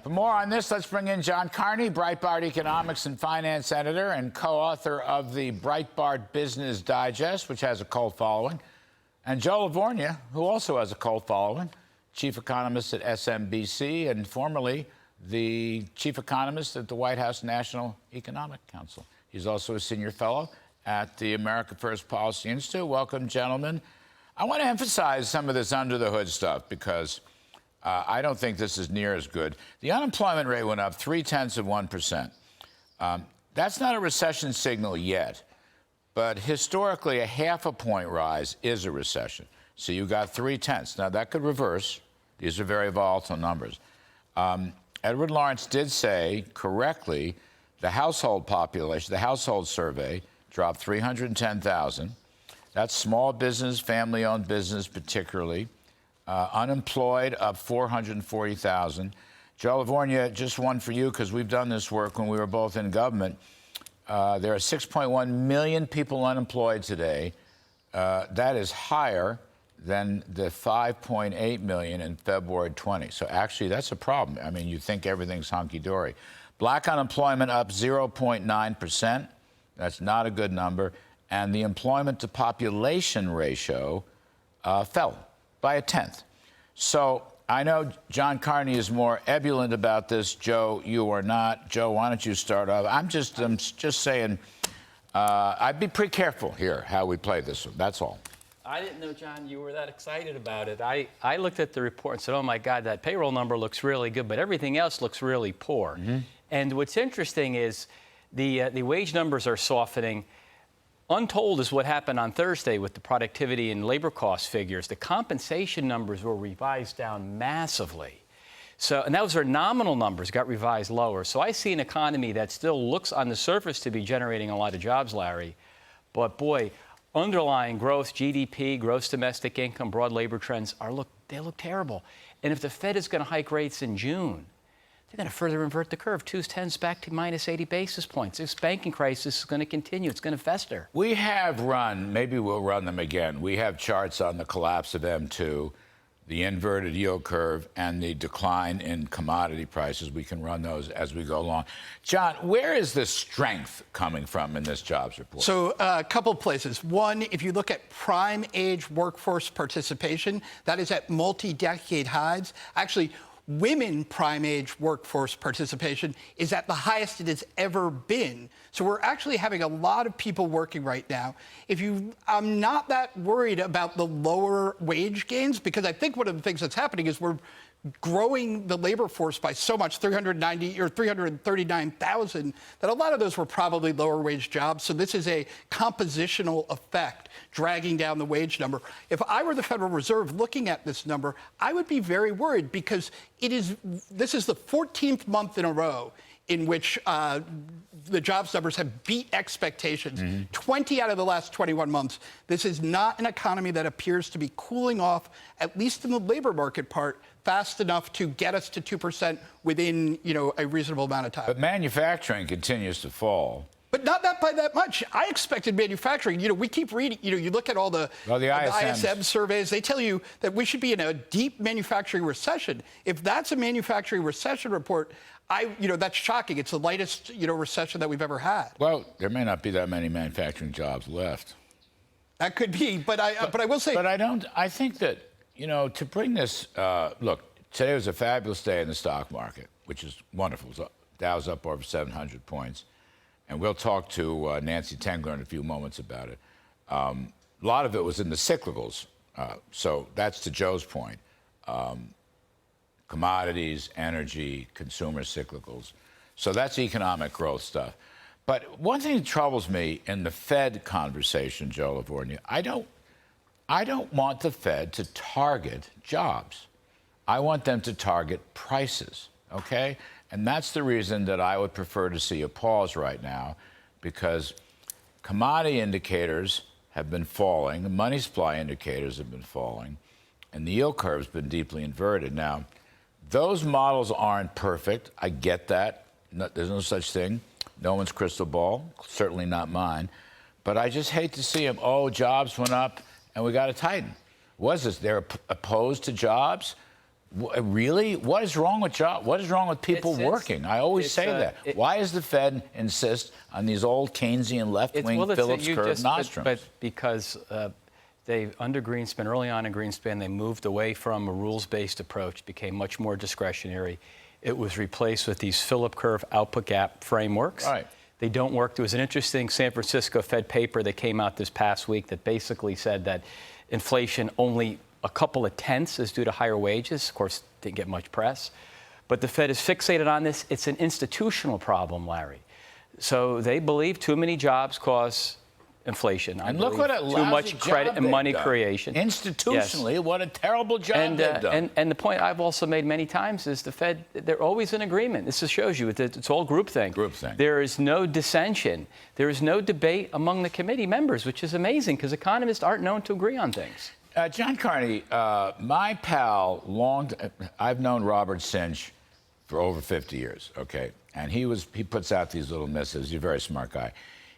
For more on this, let's bring in John Carney, Breitbart economics and finance editor and co-author of the Breitbart Business Digest, which has a cult following, and Joe LaVorgna, who also has a cult following, chief economist at CNBC and formerly the chief economist at the White House National Economic Council. He's also a senior fellow at the America First Policy Institute. Welcome, gentlemen. I want to emphasize some of this under-the-hood stuff because I don't think this is near as good. The unemployment rate went up 0.3%. That's not a recession signal yet, but historically, a 0.5 point rise is a recession. So you got 0.3. Now, that could reverse. These are very volatile numbers. Edward Lawrence did say correctly the household population, the household survey, dropped 310,000. That's small business, family-owned business particularly. Unemployed up 440,000. Joe LaVorgna, just one for you because we've done this work when we were both in government. There are 6.1 million people unemployed today. That is higher than the 5.8 million in February 20. So actually, that's a problem. I mean, you think everything's hunky-dory. Black unemployment up 0.9%. That's not a good number. And the employment to population ratio fell by 1/10. So I know John Carney is more ebullient about this. Joe, you are not. Joe, why don't you start off? I'm just saying I'd be pretty careful here how we play this one. That's all. I didn't know, John, you were that excited about it. I looked at the report and said, oh, my God, that payroll number looks really good, but everything else looks really poor. Mm-hmm. And what's interesting is the wage numbers are softening. Untold is what happened on Thursday with the productivity and labor cost figures. The compensation numbers were revised down massively. So, and those are nominal numbers, got revised lower. So I see an economy that still looks on the surface to be generating a lot of jobs, Larry. But boy, underlying growth, GDP, gross domestic income, broad labor trends they look terrible. And if the Fed is going to hike rates in June, they're going to further invert the curve. 2s, 10s back to minus 80 basis points. This banking crisis is going to continue. It's going to fester. We have run, maybe we'll run them again. We have charts on the collapse of M2, the inverted yield curve, and the decline in commodity prices. We can run those as we go along. John, where is the strength coming from in this jobs report? So a couple of places. One, if you look at prime age workforce participation, that is at multi-decade highs. Actually, women prime age workforce participation is at the highest it has ever been. So we're actually having a lot of people working right now. I'm not that worried about the lower wage gains because I think one of the things that's happening is we're growing the labor force by so much, 339,000, that a lot of those were probably lower wage jobs. So this is a compositional effect dragging down the wage number. If I were the Federal Reserve looking at this number, I would be very worried because this is the 14th month in a row in which the jobs numbers have beat expectations. Mm-hmm. 20 out of the last 21 months. This is not an economy that appears to be cooling off, at least in the labor market part, fast enough to get us to 2% within, a reasonable amount of time. But manufacturing continues to fall. But not by that much. I expected manufacturing. We keep reading. You look at all the ISM surveys. They tell you that we should be in a deep manufacturing recession. If that's a manufacturing recession report, that's shocking. It's the lightest, recession that we've ever had. Well, there may not be that many manufacturing jobs left. That could be, but I will say. But I think that to bring this. Look, today was a fabulous day in the stock market, which is wonderful. Dow's up over 700 points. And we'll talk to Nancy Tengler in a few moments about it. A lot of it was in the cyclicals. So that's to Joe's point. Commodities, energy, consumer cyclicals. So that's economic growth stuff. But one thing that troubles me in the Fed conversation, Joe LaVorgna, I don't want the Fed to target jobs. I want them to target prices, okay? And that's the reason that I would prefer to see a pause right now, because commodity indicators have been falling, the money supply indicators have been falling, and the yield curve's been deeply inverted. Now, those models aren't perfect. I get that. There's no such thing. No one's crystal ball, certainly not mine. But I just hate to see them, jobs went up and we got to tighten. Was this, they're opposed to jobs? Really? What is wrong with What is wrong with people working? I always say that. Why does the Fed insist on these old Keynesian left-wing Phillips curve nostrums? But because under Greenspan, early on in Greenspan, they moved away from a rules-based approach, became much more discretionary. It was replaced with these Phillips curve output gap frameworks. Right. They don't work. There was an interesting San Francisco Fed paper that came out this past week that basically said that inflation only a couple of tenths is due to higher wages. Of course, didn't get much press. But the Fed is fixated on this. It's an institutional problem, Larry. So they believe too many jobs cause inflation. And look what a lousy too much credit job and money they've done. creation. Institutionally, Yes. what a terrible job they've done. And the point I've also made many times is the Fed, they're always in agreement. This just shows you it's all groupthink. Groupthink. There is no dissension. There is no debate among the committee members, which is amazing because economists aren't known to agree on things. John Carney, my pal, I've known Robert Sinch for over 50 years, okay? And he puts out these little missives. He's a very smart guy.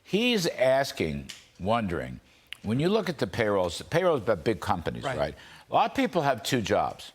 He's wondering, when you look at the payrolls about big companies, right? A lot of people have two jobs,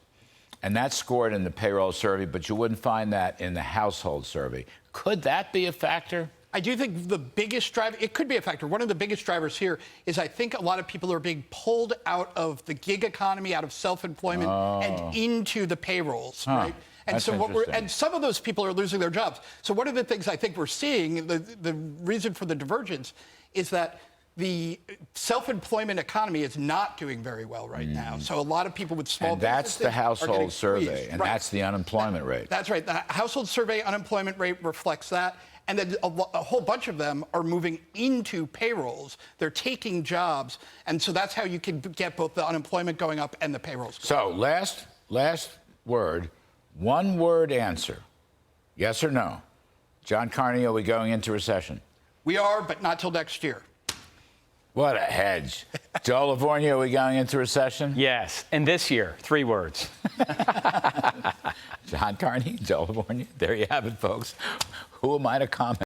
and that's scored in the payroll survey, but you wouldn't find that in the household survey. Could that be a factor? I do think the biggest driver, it could be a factor. One of the biggest drivers here is I think a lot of people are being pulled out of the gig economy, out of self-employment, and into the payrolls, right? And That's so and some of those people are losing their jobs. So one of the things I think we're seeing, the reason for the divergence, is that the self-employment economy is not doing very well right now. So a lot of people with small businesses that's the household survey, and right. that's the unemployment rate. That's right. The household survey unemployment rate reflects that. And then a whole bunch of them are moving into payrolls. They're taking jobs. And so that's how you can get both the unemployment going up and the payrolls going up. So last word, one word answer. Yes or no? John Carney, are we going into recession? We are, but not till next year. What a hedge. Joe LaVorgna, are we going into recession? Yes, and this year, 3 words. John Carney, Joe LaVorgna, there you have it, folks. Who am I to comment?